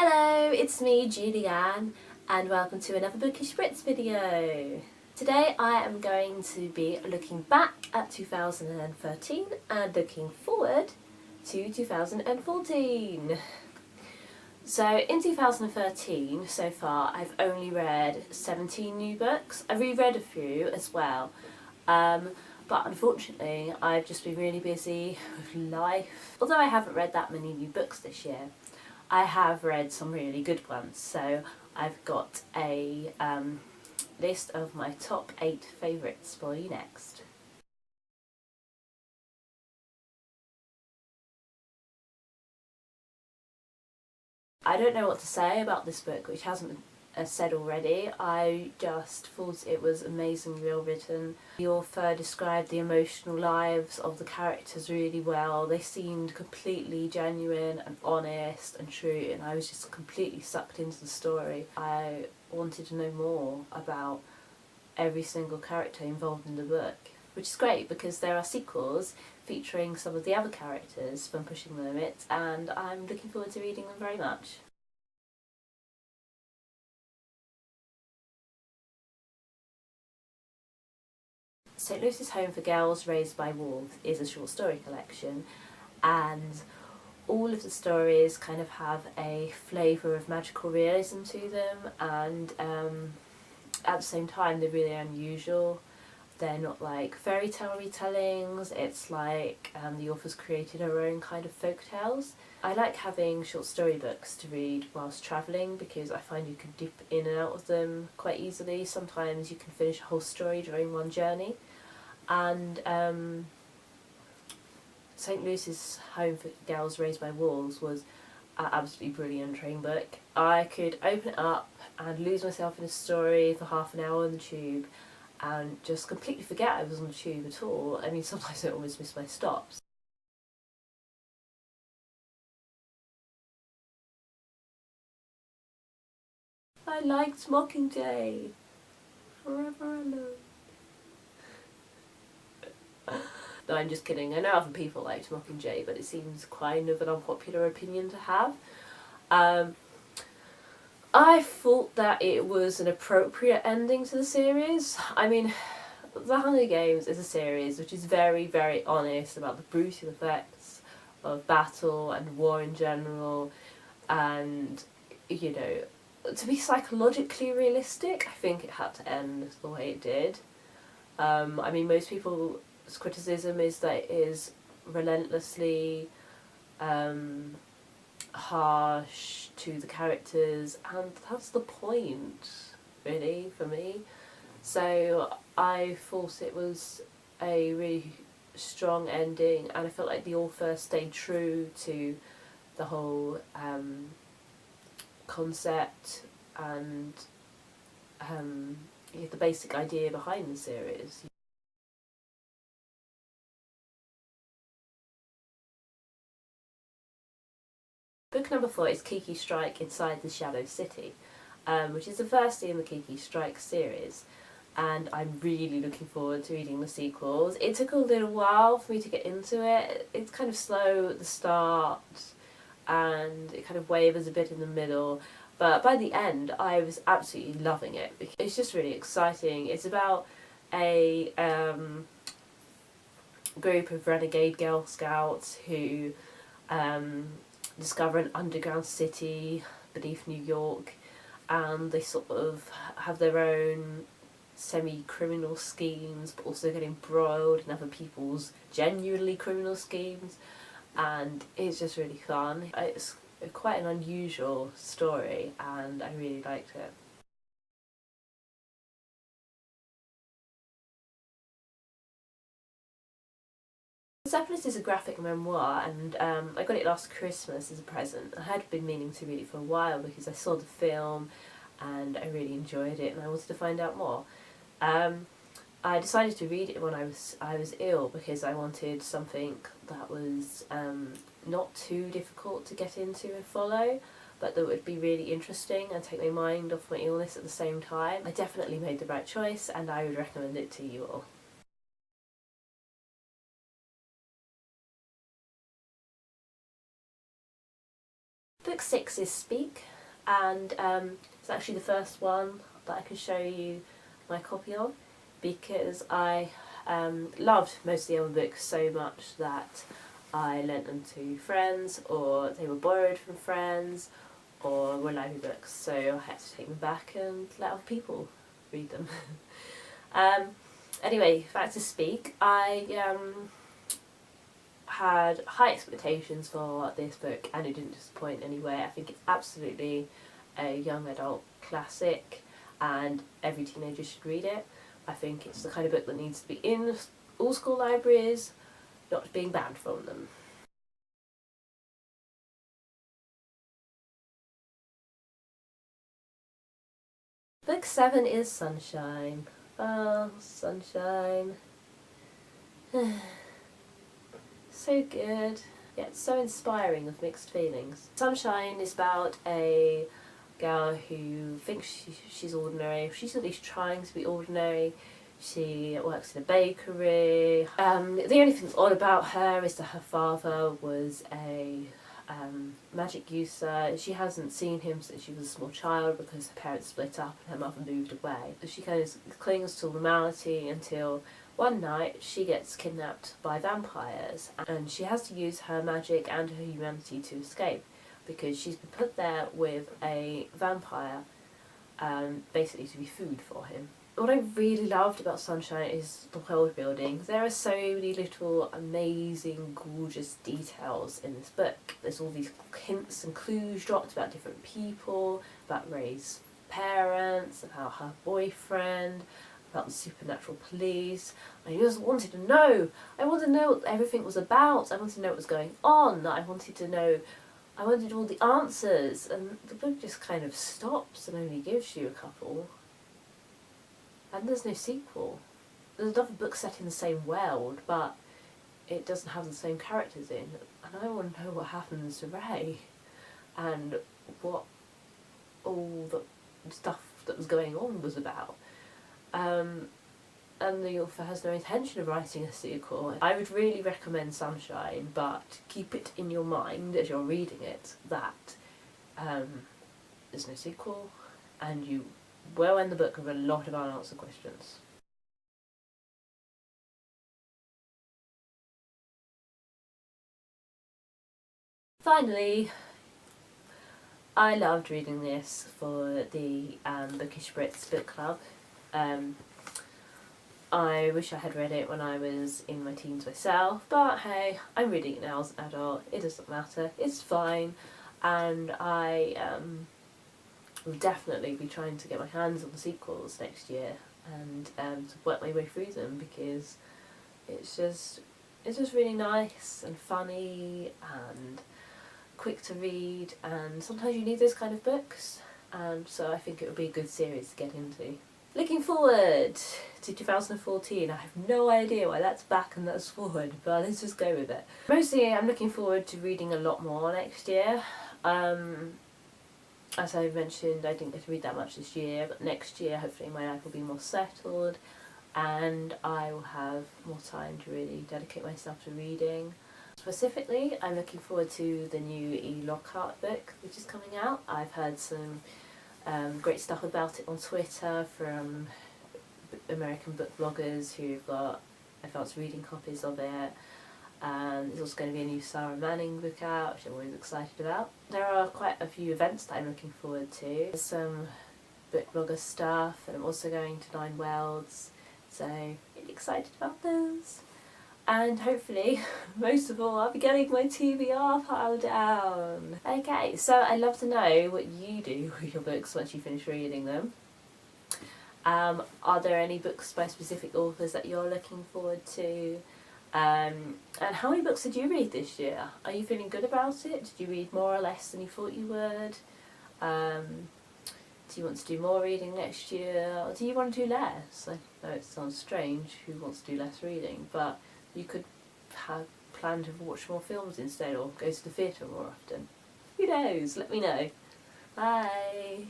Hello, it's me, Julianne, and welcome to another Bookish Brits video. Today I am going to be looking back at 2013 and looking forward to 2014. So in 2013, so far, I've only read 17 new books. I've reread a few as well, but unfortunately I've just been really busy with life. Although I haven't read that many new books this year, I have read some really good ones, so I've got a list of my top 8 favourites for you next. I don't know what to say about this book, which hasn't been said already. I just thought it was amazingly well written. The author described the emotional lives of the characters really well. They seemed completely genuine and honest and true, and I was just completely sucked into the story. I wanted to know more about every single character involved in the book, which is great because there are sequels featuring some of the other characters from Pushing the Limits, and I'm looking forward to reading them very much. St. Lucy's Home for Girls Raised by Wolves is a short story collection, and all of the stories kind of have a flavour of magical realism to them, and at the same time they're really unusual. They're not like fairy tale retellings, it's like the author's created her own kind of folk tales. I like having short story books to read whilst travelling because I find you can dip in and out of them quite easily. Sometimes you can finish a whole story during one journey. And St. Lucy's Home for Girls Raised by Wolves was an absolutely brilliant train book. I could open it up and lose myself in a story for half an hour on the tube and just completely forget I was on the tube at all. I mean, sometimes I almost miss my stops. I liked Mockingjay. Forever alone. No, I'm just kidding. I know other people liked Mockingjay, but it seems kind of an unpopular opinion to have. I thought that it was an appropriate ending to the series. I mean, The Hunger Games is a series which is very, very honest about the brutal effects of battle and war in general, and, you know, to be psychologically realistic, I think it had to end the way it did. I mean, most people's criticism is that it is relentlessly harsh to the characters, and that's the point, really, for me. So I thought it was a really strong ending, and I felt like the author stayed true to the whole concept and the basic idea behind the series. Book number 4 is Kiki Strike Inside the Shadow City, which is the first in the Kiki Strike series, and I'm really looking forward to reading the sequels. It took a little while for me to get into it. It's kind of slow at the start and it kind of wavers a bit in the middle, but by the end I was absolutely loving it. It's just really exciting. It's about a group of renegade Girl Scouts who discover an underground city beneath New York, and they sort of have their own semi-criminal schemes, but also get embroiled in other people's genuinely criminal schemes, and it's just really fun. It's quite an unusual story and I really liked it. Zeppelin is a graphic memoir, and I got it last Christmas as a present. I had been meaning to read it for a while because I saw the film and I really enjoyed it and I wanted to find out more. I decided to read it when I was ill because I wanted something that was not too difficult to get into and follow, but that would be really interesting and take my mind off my illness at the same time. I definitely made the right choice and I would recommend it to you all. Book Book 6 is Speak, and it's actually the first one that I can show you my copy of, because I loved most of the other books so much that I lent them to friends, or they were borrowed from friends, or were library books, so I had to take them back and let other people read them. Anyway, back to Speak. I had high expectations for this book and it didn't disappoint anyway. I think it's absolutely a young adult classic and every teenager should read it. I think it's the kind of book that needs to be in all school libraries, not being banned from them. Book 7 is Sunshine. Oh, Sunshine. So good. Yeah, it's so inspiring with mixed feelings. Sunshine is about a girl who thinks she's ordinary. She's at least trying to be ordinary. She works in a bakery. The only thing that's odd about her is that her father was a magic user. She hasn't seen him since she was a small child because her parents split up and her mother moved away. She kind of clings to normality until one night she gets kidnapped by vampires and she has to use her magic and her humanity to escape because she's been put there with a vampire basically to be food for him. What I really loved about Sunshine is the world building. There are so many little amazing, gorgeous details in this book. There's all these hints and clues dropped about different people, about Ray's parents, about her boyfriend, about the supernatural police. I just wanted to know. I wanted to know what everything was about. I wanted to know what was going on. I wanted all the answers, and the book just kind of stops and only gives you a couple. And there's no sequel. There's another book set in the same world, but it doesn't have the same characters in. And I want to know what happens to Ray, and what all the stuff that was going on was about. And the author has no intention of writing a sequel. I would really recommend Sunshine, but keep it in your mind as you're reading it that there's no sequel, and you will end the book with a lot of unanswered questions. Finally, I loved reading this for the Bookish Brits book club. I wish I had read it when I was in my teens myself, but hey, I'm reading it now as an adult. It doesn't matter. It's fine, and I will definitely be trying to get my hands on the sequels next year and to work my way through them because it's just really nice and funny and quick to read, and sometimes you need those kind of books, and so I think it would be a good series to get into. Looking forward to 2014. I have no idea why that's back and that's forward, but let's just go with it. Mostly I'm looking forward to reading a lot more next year. As I mentioned, I didn't get to read that much this year, but next year hopefully my life will be more settled and I will have more time to really dedicate myself to reading. Specifically, I'm looking forward to the new E. Lockhart book which is coming out. I've heard some great stuff about it on Twitter from American book bloggers who've got advanced reading copies of it. There's also going to be a new Sarah Manning book out, which I'm always excited about. There are quite a few events that I'm looking forward to. There's some book blogger stuff, and I'm also going to Nine Worlds, so really excited about those. And hopefully, most of all, I'll be getting my TBR pile down. Okay, so I'd love to know what you do with your books once you finish reading them. Are there any books by specific authors that you're looking forward to? And how many books did you read this year? Are you feeling good about it? Did you read more or less than you thought you would? Do you want to do more reading next year? Or do you want to do less? I know it sounds strange, who wants to do less reading, but you could have planned to watch more films instead or go to the theatre more often. Who knows? Let me know. Bye!